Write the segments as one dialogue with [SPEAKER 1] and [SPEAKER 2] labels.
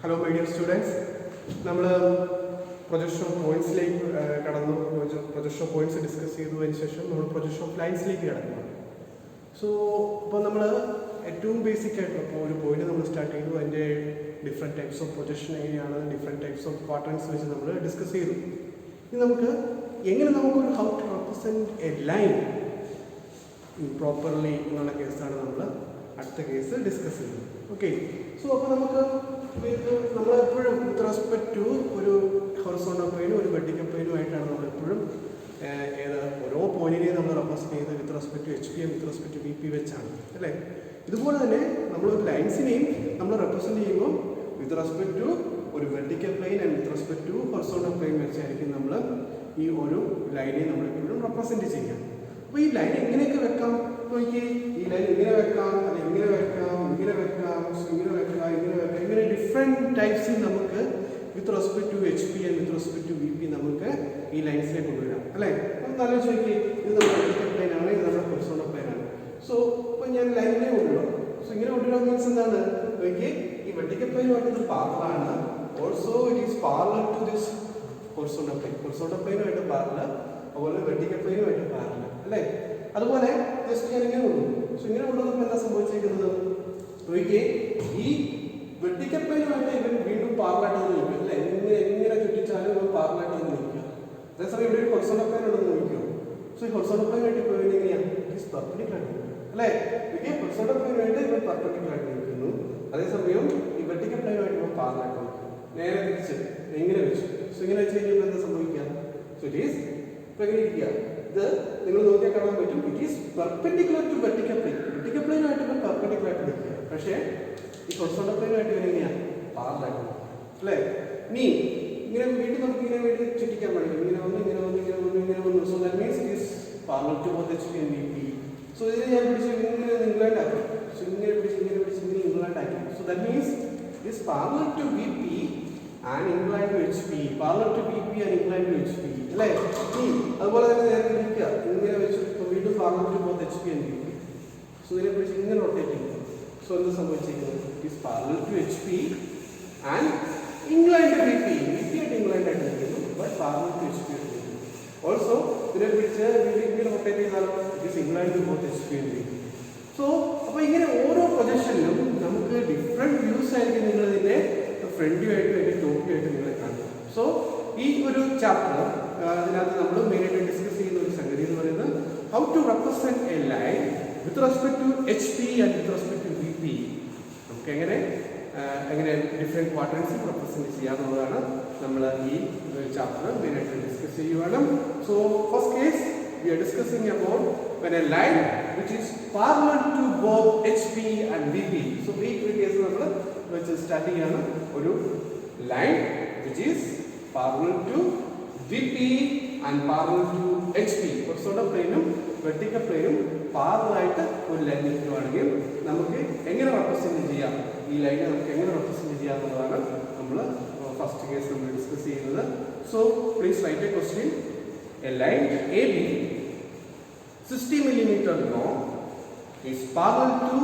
[SPEAKER 1] Hello my dear students, നമ്മൾ projection of പോയിന്റ്സിലേക്ക് കടന്നു. Projection of points discuss ചെയ്തതിന് ശേഷം നമ്മൾ പ്രൊജക്ഷൻ ഓഫ് ലൈൻസിലേക്ക് കടന്നു. സോ ഇപ്പോൾ നമ്മൾ ഏറ്റവും ബേസിക് ആയിട്ടുള്ള ഒരു പോയിന്റ് നമ്മൾ സ്റ്റാർട്ട് ചെയ്തു. അതിൻ്റെ ഡിഫറെൻറ്റ് ടൈപ്സ് ഓഫ് പ്രൊജക്ഷൻ എങ്ങനെയാണ്, ഡിഫറെൻറ്റ് ടൈപ്സ് ഓഫ് പാറ്റേൺസ് വെച്ച് നമ്മൾ ഡിസ്കസ് ചെയ്തു. ഇനി നമുക്ക് എങ്ങനെ നമുക്കൊരു how to represent a line properly എന്നുള്ള കേസാണ് നമ്മൾ അടുത്ത കേസ് ഡിസ്കസ് ചെയ്യുന്നത്. ഓക്കെ, സോ അപ്പോൾ നമുക്ക് നമ്മളെപ്പോഴും വിത്ത് റെസ്പെക്ട് ടു ഒരു ഹൊറിസോണ്ടൽ പ്ലെയിനും ഒരു വെർട്ടിക്കൽ പ്ലെയിനുമായിട്ടാണ് നമ്മളെപ്പോഴും ഓരോ പോയിന്റിനെയും നമ്മൾ റെപ്രസെൻറ്റ് ചെയ്യുന്നത് with respect to H P with respect to V P വെച്ചാണ് അല്ലേ. ഇതുപോലെ തന്നെ നമ്മൾ ലൈൻസിനെയും നമ്മൾ റെപ്രസെൻറ്റ് ചെയ്യുമ്പോൾ വിത്ത് റെസ്പെക്ട് ടു ഒരു vertical plane and with respect to horizontal plane വെച്ചായിരിക്കും നമ്മൾ ഈ ഒരു ലൈനെ നമ്മളെപ്പോഴും റെപ്രസെൻറ്റ് ചെയ്യുക. അപ്പോൾ ഈ ലൈൻ എങ്ങനെയൊക്കെ വെക്കാം നോക്കി, ഈ ലൈൻ ഇങ്ങനെ വെക്കാം, അത് ഇങ്ങനെ വെക്കാം, ഇങ്ങനെ വെക്കാം, ഇങ്ങനെ വെക്കാം, ഇങ്ങനെ വെക്കാം, ഇങ്ങനെ ഡിഫറെൻറ്റ് ടൈപ്സിൽ നമുക്ക് with respect to H P and with respect to V P നമുക്ക് ഈ ലൈൻസിനെ കൊണ്ടുവരാം അല്ലേ. അപ്പം നല്ല ചോദിക്കുക, ഇത് നമ്മുടെ വെർട്ടിക്കൽ പ്ലെയിൻ ആണ്, ഇത് നമ്മുടെ ഹൊറിസോണ്ടൽ പ്ലെയിൻ ആണ്. സോ ഇപ്പോൾ ഞാൻ ലൈനിനെ കൊണ്ടുവരാം. സോ ഇങ്ങനെ കൊണ്ടുവരാൻ മീൻസ് എന്താണ് നോക്കി, ഈ വെർട്ടിക്കൽ പ്ലെയിനുമായിട്ട് ഇത് പാരലൽ ആണ്. Also it is parallel to this horizontal plane. Horizontal പ്ലെയിനുമായിട്ട് പാരലൽ, അതുപോലെ വെർട്ടിക്കൽ പ്ലെയിനുമായിട്ട് പാരലൽ അല്ലേ. അതുപോലെ ജസ്റ്റ് ഞാൻ ഇങ്ങനെ കൊണ്ടുപോകും. സോ ഇങ്ങനെ കൊണ്ടുവന്നപ്പോൾ എന്താ സംഭവിച്ചിരിക്കുന്നത് നോക്കിയേ, ഈ വെർട്ടിക്കൽ പ്ലെയിനുമായിട്ട് ഇവൻ വീണ്ടും പാരലലായിട്ട് നിൽക്കും അല്ലേ. എങ്ങനെ ചുറ്റിച്ചാലും ഇവൻ പാരലലായിട്ട് നിൽക്കുക. അതേസമയം ഇവിടെ ഒരു ഹൊറിസോണ്ടൽ പ്ലെയിൻ ഉണ്ടെന്ന് നോക്കിയോ. സോ ഈ ഹൊറിസോണ്ടൽ പ്ലെയിനുമായിട്ട് ഇപ്പോൾ എങ്ങനെയാണ് ഇറ്റ് പെർപെൻഡിക്കുലർ ആയിട്ട് അല്ലേ. ഹൊറിസോണ്ടൽ പ്ലെയിനുമായിട്ട് ഇവൻ പെർപെൻഡിക്കുലർ ആയിട്ട് നിൽക്കുന്നു. അതേസമയം ഈ വെർട്ടിക്കൽ പ്ലെയിനുമായിട്ട് ഇവൻ പാരലലായിട്ട് നിൽക്കും. നേരെ തിരിച്ച് എങ്ങനെ വെച്ചു. സോ ഇങ്ങനെ വെച്ച് കഴിഞ്ഞപ്പോൾ എന്താ സംഭവിക്കുക. സോ ഇറ്റ് ഈസ് ഇപ്പോൾ എങ്ങനെ ഇരിക്കുക, ഇത് നിങ്ങൾ നോക്കിയാൽ കാണാൻ പറ്റും. It is perpendicular to vertical plane. Vertical പ്ലെയിനുമായിട്ട് ഇവൻ പെർപെൻഡിക്കുലർ ആയിട്ട് നിൽക്കുക. പക്ഷേ ഈ ഹൊറിസോണ്ടൽ പ്ലെയിനുമായിട്ട് എങ്ങനെയാണ് പാരലൽ അല്ലേ. ഇനി ഇങ്ങനെ വീണ്ടും നമുക്ക് ഇങ്ങനെ വീണ്ടും ചുറ്റിക്കാൻ പറ്റും. ഇങ്ങനെ വന്ന് ഇങ്ങനെ വന്ന് ഇങ്ങനെ വന്ന് ഇങ്ങനെ വന്നു. So that means it is parallel to both H P and V P. So ഇതിനെ ഞാൻ പിടിച്ച് ഇങ്ങനെ ഇംഗ്ലണ്ട് ആക്കി. സോ ഇങ്ങനെ പിടിച്ച് ഇങ്ങനെ ഇംഗ്ലണ്ട് ആക്കി. So that means it is parallel to V P and inclined to H P, parallel to V P and inclined to H P അല്ലേ. അതുപോലെ തന്നെ നേരെ ഇരിക്കുക, ഇങ്ങനെ വെച്ച് വീണ്ടും parallel to both H P and V P. So ഇതിനെ പിടിച്ച് ഇങ്ങനെ റൊട്ടേറ്റ് ചെയ്യുന്നു. സോ എന്ത് സംഭവിച്ചിരിക്കുന്നത്, it is parallel to H P and inclined V P. V P ആയിട്ട് ഇംഗ്ലണ്ട് ആയിട്ട് നിൽക്കുന്നു, but parallel to H P ആയിട്ട് നിൽക്കുന്നു. ഓൾസോ ഇതിനെ പിടിച്ച് ഇങ്ങനെ റൊട്ടേറ്റ് ചെയ്താലോ it is inclined to both H P and V P. So അപ്പോൾ ഇങ്ങനെ ഓരോ പ്രൊജക്ഷനിലും നമുക്ക് ഡിഫറെൻറ്റ് വ്യൂസ് ആയിരിക്കും നിങ്ങൾ ഇതിൻ്റെ ഫ്രണ്ട് വ്യൂ ആയിട്ടും അതിൻ്റെ ടോപ്പ് വ്യൂ ആയിട്ട് നിങ്ങൾ കാണുക. സോ ഈ ഒരു ചാപ്റ്റർ അതിനകത്ത് നമ്മൾ മെയിനായിട്ട് ഡിസ്കസ് ചെയ്യുന്ന ഒരു സംഗതി എന്ന് പറയുന്നത് how to represent a line with respect to H P and with respect to V P. നമുക്ക് എങ്ങനെ ഡിഫറെൻറ്റ് ക്വാഡ്രൻസിൽ റെപ്രസെൻറ്റ് ചെയ്യാമെന്നുള്ളതാണ് നമ്മൾ ഈ ചാപ്റ്റർ മെയിനായിട്ട് ഡിസ്കസ് ചെയ്യുവാണ്. So first case we are discussing about when a line which is parallel to both HP and VP. So ഈ case നമ്മൾ വെച്ച് start ചെയ്യാണ്. ഒരു line which is parallel to VP and parallel to HP. Horizontal പ്ലെയിനും vertical പ്ലെയിനും പാരലലായിട്ട് ഒരു line നിൽക്കുകയാണെങ്കിൽ നമുക്ക് എങ്ങനെ റെപ്രസെൻറ്റ് ചെയ്യാം, ഈ ലൈനെ നമുക്ക് എങ്ങനെ റെപ്രസെൻറ്റ് ചെയ്യാം എന്നുള്ളതാണ് നമ്മൾ ഫസ്റ്റ് കേസ് നമ്മൾ ഡിസ്കസ് ചെയ്യുന്നത്. So please write a question. A line AB 60 mm long is parallel to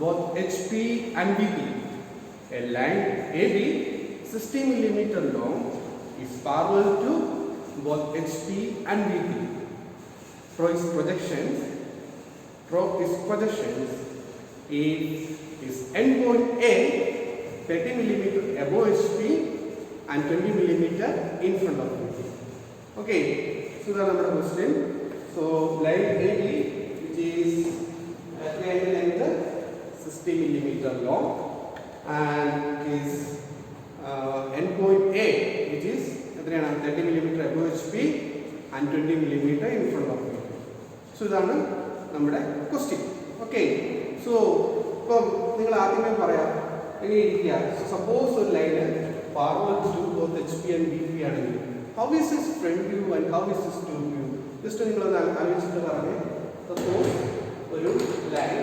[SPEAKER 1] both HP and VP. A line AB 60 mm long is parallel to both HP and VP. Draw its projections. If endpoint A 30 mm above HP and 20 mm in front of VP. Okay. So that's our question. So line AB which is triangle length 60 mm long and is endpoint A which is 30 mm above HP and 20 millimeter in front of you. So ഇതാണ് നമ്മുടെ question. Okay, so ഇപ്പം നിങ്ങൾ ആദ്യമേ പറയാം എങ്ങനെ ഇരിക്കുക. Suppose ഒരു line parallel to both HP and BP ആണെങ്കിൽ how is this front view and how is this top view? Just നിങ്ങൾ ആലോചിച്ചിട്ട് പറഞ്ഞേ. സപ്പോസ് ഒരു line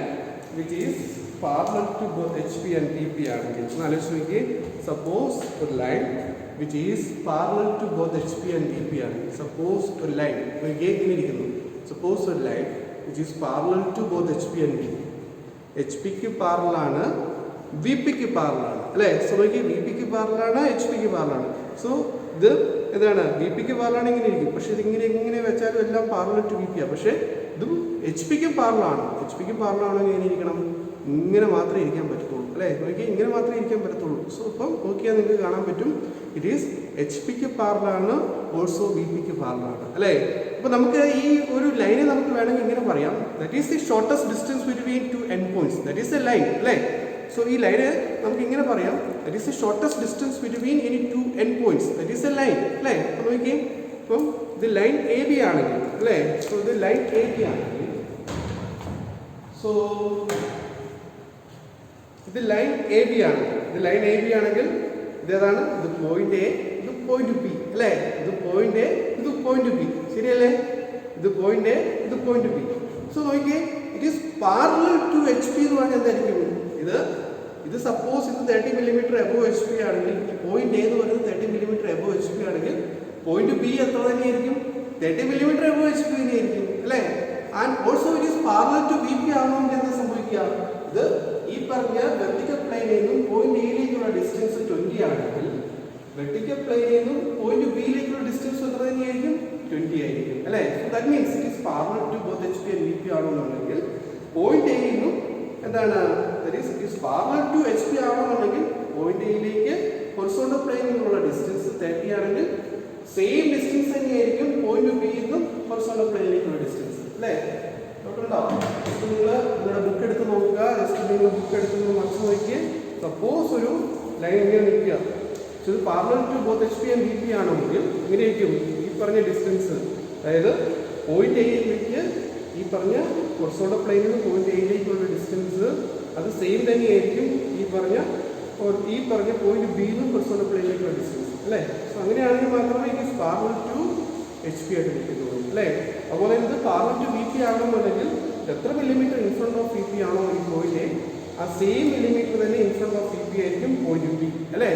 [SPEAKER 1] which is parallel to both HP and BP ആണെങ്കിൽ ആലോചിച്ച് നോക്കിയേ. സപ്പോസ് ഒരു line which is parallel to both HP and BP ആണെങ്കിൽ suppose ഒരു ലൈൻ നോക്കിയേ ഇങ്ങനെ ഇരിക്കുന്നു. സപ്പോസ് ഒരു line which is parallel to both HP and BP. HP-ക്ക് പാരലാണ്, VP-ക്ക് പാരലാണ് അല്ലേ. സോ നോക്കി VP-ക്ക് പാരലാണ്, HP-ക്ക് പാരലാണ്. സോ ഇത് എന്താണ് VP-ക്ക് പാരലാണ് ഇങ്ങനെ ഇരിക്കും. പക്ഷെ ഇതിങ്ങനെ എങ്ങനെ വെച്ചാലും എല്ലാം പാരലൽ ടു VP ആണ്. പക്ഷേ ഇതും HP-ക്കും പാരലാണ്. HP-ക്കും പാരലാണെങ്കിൽ എങ്ങനെ ഇരിക്കണം? ഇങ്ങനെ മാത്രമേ ഇരിക്കാൻ പറ്റത്തുള്ളൂ അല്ലേ. നോക്കി ഇങ്ങനെ മാത്രമേ ഇരിക്കാൻ പറ്റത്തുള്ളൂ. സോ ഇപ്പം നോക്കിയാൽ നിങ്ങൾക്ക് കാണാൻ പറ്റും ഇറ്റ് ഈസ് HP-ക്ക് പാരലാണ്, ഓൾസോ VP-ക്ക് പാരലാണ് അല്ലേ. അപ്പോൾ നമുക്ക് ഈ ഒരു ലൈനെ നമുക്ക് വേണമെങ്കിൽ ഇങ്ങനെ പറയാം, that is the shortest distance between two end points, that is A line അല്ലേ. സോ ഈ ലൈന് നമുക്ക് ഇങ്ങനെ പറയാം, that is the shortest distance between any two end points, that is A line അല്ലേ. അപ്പോൾ നോക്കിയേ ഇപ്പം ഇത് ലൈൻ AB ആണെങ്കിൽ അല്ലേ. സോ ഇത് ലൈൻ AB ആണെങ്കിൽ സോ ഇത് ലൈൻ AB ആണ്. ഇത് ലൈൻ AB ആണെങ്കിൽ ഇതേതാണ്, ഇത് പോയിന്റ് A, ഇത് പോയിന്റ് B അല്ലേ. ഇത് പോയിന്റ് A, ഇത് പോയിന്റ് B, ശരിയല്ലേ. ഇത് പോയിന്റ് A, ഇത് പോയിന്റ് B. സോ നോക്കിയേ it is parallel to HP എന്ന് പറഞ്ഞാൽ എന്തായിരിക്കും? ഇത് സപ്പോസ് ഇത് 30 മില്ലിമീറ്റർ എബോവ് HP ആണെങ്കിൽ പോയിന്റ് A എന്ന് പറയുന്നത് 30 മില്ലിമീറ്റർ എബോവ് HP ആണെങ്കിൽ പോയിന്റ് B എത്ര തന്നെയായിരിക്കും? 30 മില്ലിമീറ്റർ എബോവ് HP തന്നെയായിരിക്കും അല്ലേ. And also it is parallel to VP ആണെങ്കിൽ എന്താ സംഭവിക്കുക? ഇത് ഈ പറഞ്ഞ വെർട്ടിക്കൽ പ്ലെയിനിൽ നിന്നും പോയിന്റ് എയിലേക്കുള്ള ഡിസ്റ്റൻസ് 20 ആണെങ്കിൽ വെർട്ടിക്കൽ പ്ലെയിനിൽ നിന്നും പോയിന്റ് ബിയിലേക്കുള്ള ഡിസ്റ്റൻസ് എത്ര തന്നെയായിരിക്കും? 20 ആയിരിക്കും അല്ലേ. So that means it is parallel to both HP and VP ആണെന്നുണ്ടെങ്കിൽ പോയിന്റ് എയിൽ നിന്നും എന്താണ് that is it is parallel to HP ആണെന്നുണ്ടെങ്കിൽ പോയിന്റ് എയിലേക്ക് ഹൊറിസോണ്ടൽ പ്ലെയിനിലുള്ള ഡിസ്റ്റൻസ് 30 ആണെങ്കിൽ സെയിം ഡിസ്റ്റൻസ് തന്നെയായിരിക്കും പോയിന്റ് ബിയിൽ നിന്നും ഹൊറിസോണ്ടൽ പ്ലെയിനിലേക്കുള്ള ഡിസ്റ്റൻസ് അല്ലേ. നിങ്ങൾ നിങ്ങളുടെ ബുക്ക് എടുത്ത് നോക്കുക. ജസ്റ്റ് നിങ്ങൾ ബുക്ക് എടുത്ത് മനസ്സിൽ നോക്കിയേ. സപ്പോസ് ഒരു ലൈൻ ഇങ്ങനെ നിൽക്കുക, ഇത് parallel to both HP and VP ആണെങ്കിൽ ഇങ്ങനെയായിരിക്കും ഈ പറഞ്ഞ ഡിസ്റ്റൻസ്. അതായത് പോയിന്റ് എയിലേക്ക് ഈ പറഞ്ഞ ഹൊറിസോണ്ടൽ പ്ലെയിനിൽ നിന്ന് പോയിന്റ് എയിലേക്കുള്ള ഡിസ്റ്റൻസ് അത് സെയിം തന്നെയായിരിക്കും ഈ പറഞ്ഞ പോയിന്റ് ബിയിൽ നിന്നും ഹൊറിസോണ്ടൽ പ്ലെയിനിലേക്കുള്ള ഡിസ്റ്റൻസ് അല്ലേ. സോ അങ്ങനെയാണെങ്കിൽ മാത്രമേ ഇത് പാരലൽ ടു HP ആയിട്ട് നിൽക്കുന്നുള്ളൂ അല്ലേ. അതുപോലെ ഇത് പാരലൽ ടു VP ആണെന്നുണ്ടെങ്കിൽ എത്ര millimetre in front of VP ആണോ ഈ പോയിന്റ് ആ സെയിം മില്ലിമീറ്റർ തന്നെ ഇൻ ഫ്രണ്ട് ഓഫ് VP ആയിരിക്കും പോയിന്റ് B അല്ലേ.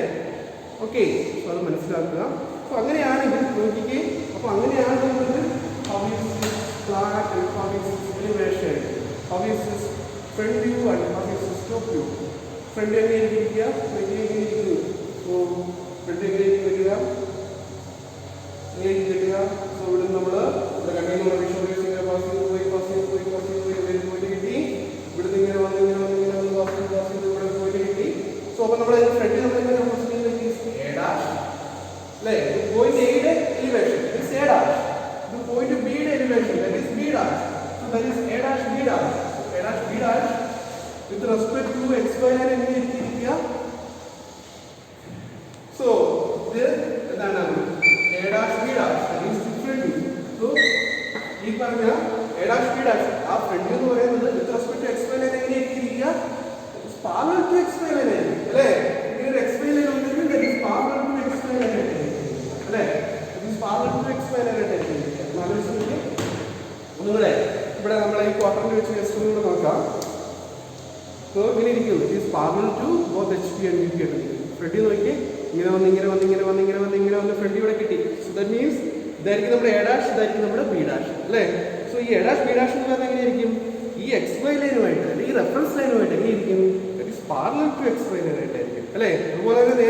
[SPEAKER 1] ഓക്കെ, സോ അത് മനസ്സിലാക്കുക. അപ്പോൾ അങ്ങനെയാണെങ്കിൽ നോക്കിക്കേ. അപ്പോൾ അങ്ങനെയാണെങ്കിൽ how is this flat and how is this elevation, how is this front view and how is this top view. Front എങ്ങനെ ഇരിക്കുക? എങ്ങനെ ഇരിക്കുന്നു? സോ ഫ്രണ്ട് എങ്ങനെ വരിക? എങ്ങനെ കിട്ടുക? സോ ഇവിടെ നമ്മൾ ഇവിടെ കണ്ടിന്യൂ വിഷ്വലൈസിംഗ് പോയി കിട്ടി. ഇവിടുന്ന് ഇങ്ങനെ വന്ന് ഇവിടെ പോയിട്ട് കിട്ടി. സോ അപ്പോൾ നമ്മൾ ഫ്രണ്ടിൽ നമ്മൾ അല്ലേ, പോയിന്റ് എയുടെ എലിവേഷൻ ഇസ് A dash, ഇത് പോയിന്റ് ബിയുടെ elevation that is B dash. So that is A dash B dash. So A dash B dash with respect to XY line എങ്ങനെ ഇരിക്കുക? സോ ഇത് എന്താണ് A dash B dash that is different. So ഈ പറഞ്ഞ A dash B dash ആ front എന്ന് പറയുന്നത് with respect to XY line എങ്ങനെ ഇരിക്കുക? It's parallel to XY line അല്ലേ. ഇങ്ങനെ ഒരു XY ലൈൻ ഉണ്ടെങ്കിൽ that is parallel to XY line അല്ലേ. It is parallel to XY line ആലോചിച്ചിട്ട് ഒന്നുകൂടെ ഇവിടെ നമ്മൾ ഈ ക്വാർട്ടറിൽ വെച്ച് ജസ്റ്റ് ഒന്നുകൂടെ നോക്കാം. സോ ഇങ്ങനെ ഇരിക്കും, it is parallel to both HP and VP ആയിട്ട്. ഫ്രണ്ടിൽ നോക്കി ഇങ്ങനെ വന്ന് ഫ്രണ്ട് ഇവിടെ കിട്ടി. സോ ദാറ്റ് മീൻസ് ഇതായിരിക്കും നമ്മുടെ A dash, ഇതായിരിക്കും നമ്മുടെ B dash അല്ലേ. സോ ഈ A dash B dash എന്ന് പറഞ്ഞാൽ എങ്ങനെയായിരിക്കും? ഈ XY ലൈനുമായിട്ട് അല്ലെങ്കിൽ ഈ റെഫറൻസ് ലൈനുമായിട്ട് എങ്ങനെയിരിക്കും? That is parallel to XY ലൈനായിട്ടായിരിക്കും അല്ലേ. അതുപോലെ തന്നെ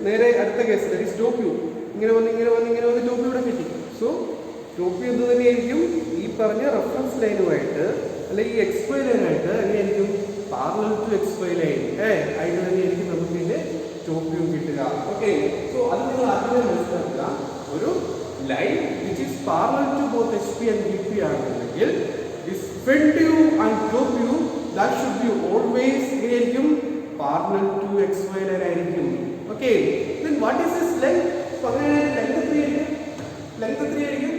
[SPEAKER 1] നേരെ അടുത്ത case that is top view. ഇങ്ങനെ വന്ന് ടോപ്പ് ഇവിടെ കിട്ടി. സോ ടോപ്പ് വ്യൂ എന്ത് തന്നെയായിരിക്കും? ഈ പറഞ്ഞ റെഫറൻസ് ലൈനുമായിട്ട് അല്ലെങ്കിൽ ഈ XY ലൈനായിട്ട് എങ്ങനെയായിരിക്കും? പാരലൽ ടു XY ലൈൻ ആയിട്ട് തന്നെയായിരിക്കും നമുക്ക് ഇതിന്റെ ടോപ്പ് വ്യൂ കിട്ടുക. ഓക്കെ, സോ അത് നിങ്ങൾ ആദ്യമേ മനസ്സിലാക്കുക. ഒരു line which is parallel to both HP and VP ആണെന്നുണ്ടെങ്കിൽ this front view and top view that should be always എങ്ങനെയായിരിക്കും? പാരലൽ ടു XY ലൈൻ ആയിരിക്കും. Okay, then what is this length? So അങ്ങനെ length 3 ആയിരിക്കും.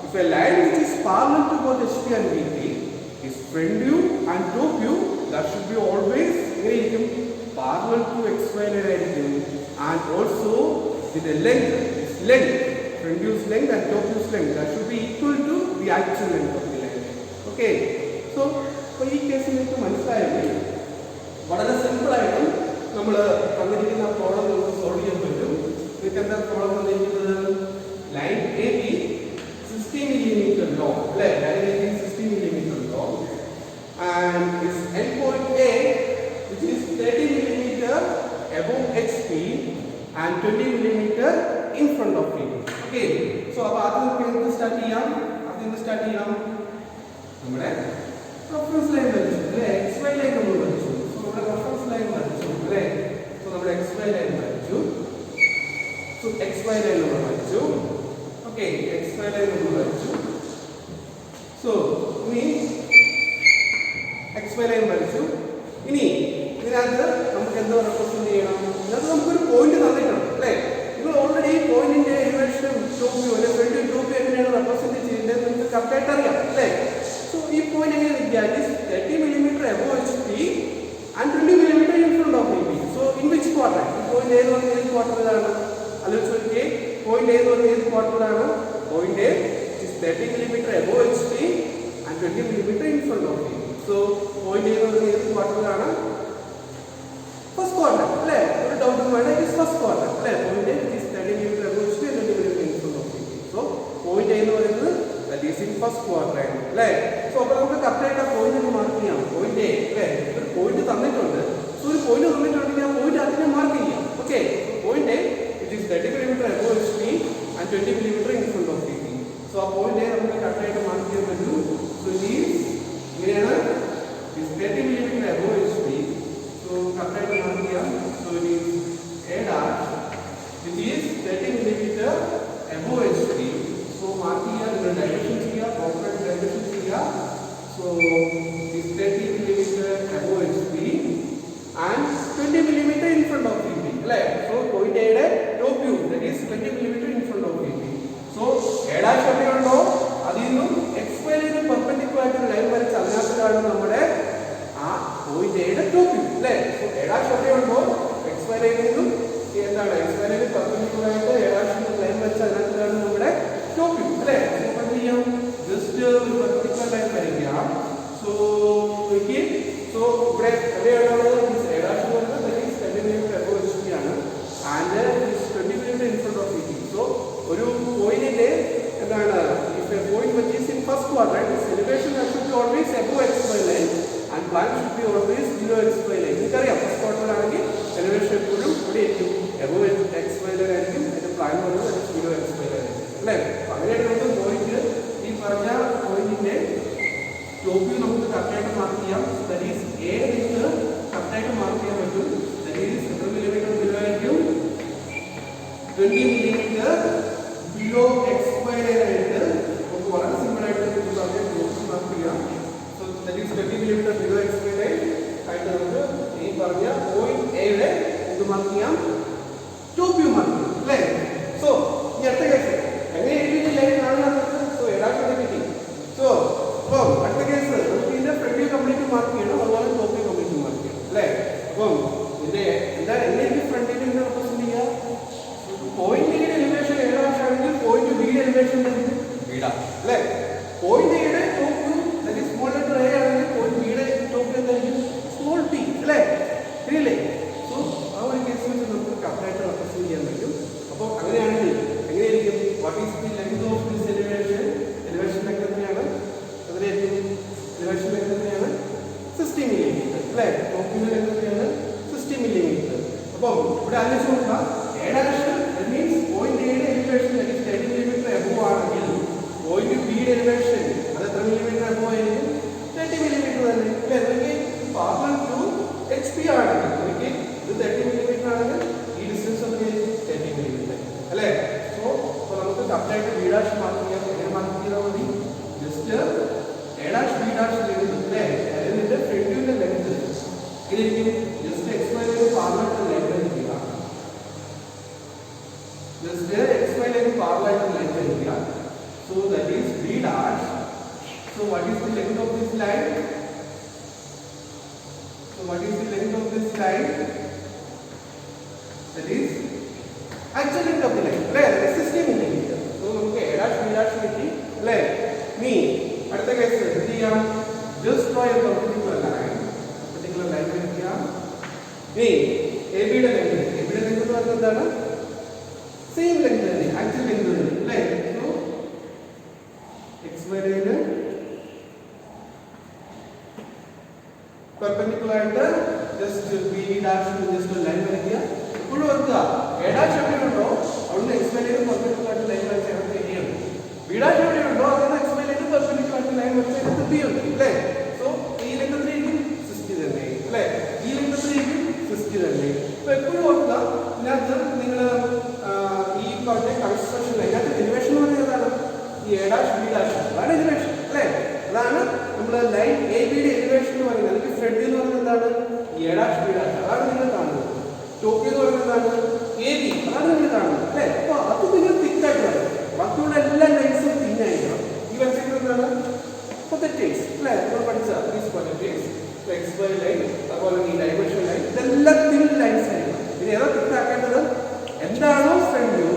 [SPEAKER 1] if a line which is parallel to both HP and VP is front view and top view, that should be always parallel to XY line and also with the length, front view's length and top view's length, that should be equal to the actual length of the line. Okay, so for this case, we have to what are the simple items? We have problem solve we can problem line AB 60 mm long, line AB 60 mm long, and its endpoint A, which is 30 mm above HP and 20 mm in front of it. Okay, so now we will start reference line XY line so reference line so XY line so XY line okay, XY line so XY line ini point already point in the elevation top view represent so this point is 30 mm above HP and 20 mm in front of HP. So in which quadrant? Point A is quadrant. Point A is quadrant. Point A is 30 mm above HP and 20 mm in front of HP. So point A is quadrant. First quadrant. Doubt is first quadrant. Point A is 30 mm above HP and 20 mm in front of HP. So point A is that is in first quadrant. So we will calculate a point in mark point A. Point is so point mark okay. Point A, it is 30 mm above HP and 20 mm in front of HP. So point A we will calculate a mark here. So it is 30 mm above HP. So calculate a mark here. So it is A dash, which is 30 mm above HP. So mark here the dimensions here, approximate dimensions here. So this 30 mm above HP and 20 mm in front of HP. So point A top view, that is 20 mm in front of HP. So A dash XY line perpendicular to line point A top view. So A dash XY line perpendicular to A dash line top view. Just particular line so okay, so this A dash that is 20 mm above HP and this 20 mm in front of HP. So one point if a point which is in first quadrant, its elevation should be always above XY line and plan should be always below XY line. First quadrant elevation above XY line and the plan is below XY line. Point top view calculate mark that is A calculate mark that is 20 mm below XY line. Simple so that is 20 mm below XY line and point A mark top view mark. So at the case, front view complete mark top view complete mark front point elevation point B elevation point A top view that is small letter A point B top view small t really. So our case we calculate what is the length of this elevation? Elevation length elevation length 60 mm. Top view length 60 mm. That means point A elevation that is 30 mm above point B elevation that 30 mm above 30 mm parallel to HP okay. This 30 mm distance of 30 mm. So apply to B dash mark just A dash B dash length front view length just XY line parallel to length just XY line parallel to length so that is B dash. So what is the length of this line? So what is the length of this line? That is actual length of the line. Right? Existing length. So okay, a dash, b dash, b. Right? Me. അടുത്ത case എന്ത് ചെയ്യാം? Just draw a particular line. Particular line വരയ്ക്കാം. Me. AB യുടെ length. AB യുടെ length എന്ന് പറഞ്ഞാൽ എന്താണ്? Same length തന്നെ. Actual length തന്നെ. അല്ലേ? So x വരയില് perpendicular ആയിട്ട് just b dash just ഒരു ലൈൻ വരയ്ക്കുക. ഇപ്പോഴും ഓർക്കുക a dash എവിടെയുണ്ടോ അവിടുന്ന് x വരയില് perpendicular ആയിട്ട് ലൈൻ വരച്ചാൽ അവിടെ a ഉണ്ട്. b dash എവിടെയുണ്ടോ അവിടുന്ന് x വരയില് perpendicular ആയിട്ട് ലൈൻ വരച്ചാൽ അവിടെ b ഉണ്ട്. അല്ലേ? So ഈ ലെങ്ത് എത്രയായിരിക്കും? 60 തന്നെ. അല്ലേ? ഈ ലെങ്ത് എത്രയായിരിക്കും? 60 തന്നെ. അപ്പോൾ എപ്പോഴും ഓർക്കുക ഇതിനകത്ത് നിങ്ങൾ ഈ പറഞ്ഞ കൺസ്ട്രക്ഷൻ അതിനകത്ത് എലിവേഷൻ എന്ന് പറഞ്ഞാൽ ഏതാണ്? ഈ a dash b dash അതാണ് എലിവേഷൻ. അല്ലേ? അതാണ് നമ്മൾ ലൈൻ എ ബിയുടെ എലിവേഷൻ എന്ന് പറയുന്നത്. അല്ലെങ്കിൽ ഫ്രണ്ട് എന്ന് പറയുന്നത് എന്താണ്? എ ഡാഷ് ബി ഡാഷ് അതാണ് നിങ്ങൾ കാണുന്നത്. ടോപ്പ് എന്ന് പറയുന്നത് എന്താണ്? എ ബി അതാണ് നിങ്ങൾ കാണുന്നത്. അല്ലേ? അപ്പോൾ അത് നിങ്ങൾ തിക്കായിട്ട് വരും. ബാക്കിയുള്ള എല്ലാ ലൈൻസും തിന്നായിരിക്കണം. ഈ വരച്ചിരിക്കുന്നത് എന്താണ്? പൊട്ടറ്റേസ്. അല്ലേ? നമ്മൾ പഠിച്ച ദീസ് പൊട്ടറ്റേസ് എക്സ് വൈ ലൈൻ അതുപോലെ ഈ ഡൈമെൻഷൻ ലൈൻ ഇതെല്ലാം തിൻ ലൈൻസ് ആയിരിക്കണം. ഇനി ഏതാ തിക്കാക്കേണ്ടത്? എന്താണോ ഫ്രണ്ട് വ്യൂ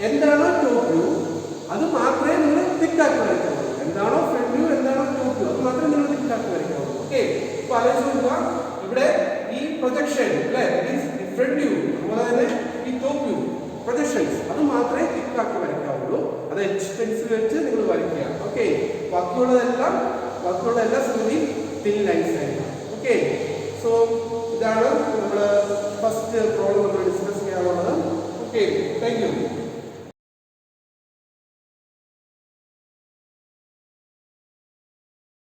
[SPEAKER 1] എന്താണോ ടോപ്പ് വ്യൂ അത് മാത്രമേ നിങ്ങൾ തിക്കാക്കി വരയ്ക്കാവൂ. എന്താണോ ഫ്രണ്ട് വ്യൂ എന്താണോ ടോപ്പ് വ്യൂ അത് മാത്രമേ നിങ്ങൾ തിക്കാക്കി വരയ്ക്കാവൂ. ഓക്കെ, ഇപ്പോൾ ആലോചിച്ച് നോക്കുക. ഇവിടെ ഈ പ്രൊജക്ഷൻ അല്ലേ ഫ്രണ്ട് വ്യൂ അതുപോലെ തന്നെ ഈ ടോപ്പ് വ്യൂ പ്രൊജക്ഷൻസ് അത് മാത്രമേ തിക്കാക്കി വരയ്ക്കാവുള്ളൂ. അത് എച്ച് പെൻസിൽ വെച്ച് നിങ്ങൾ വരയ്ക്കുക. ഓക്കെ, ബാക്കിയുള്ള എല്ലാ സംഗതി തിൻ ലൈൻസ് ആയിരിക്കും. ഓക്കെ, സോ ഇതാണ് നമ്മൾ ഫസ്റ്റ് പ്രോബ്ലം നമ്മൾ ഡിസ്കസ് ചെയ്യാനുള്ളത്. Okay, thank you.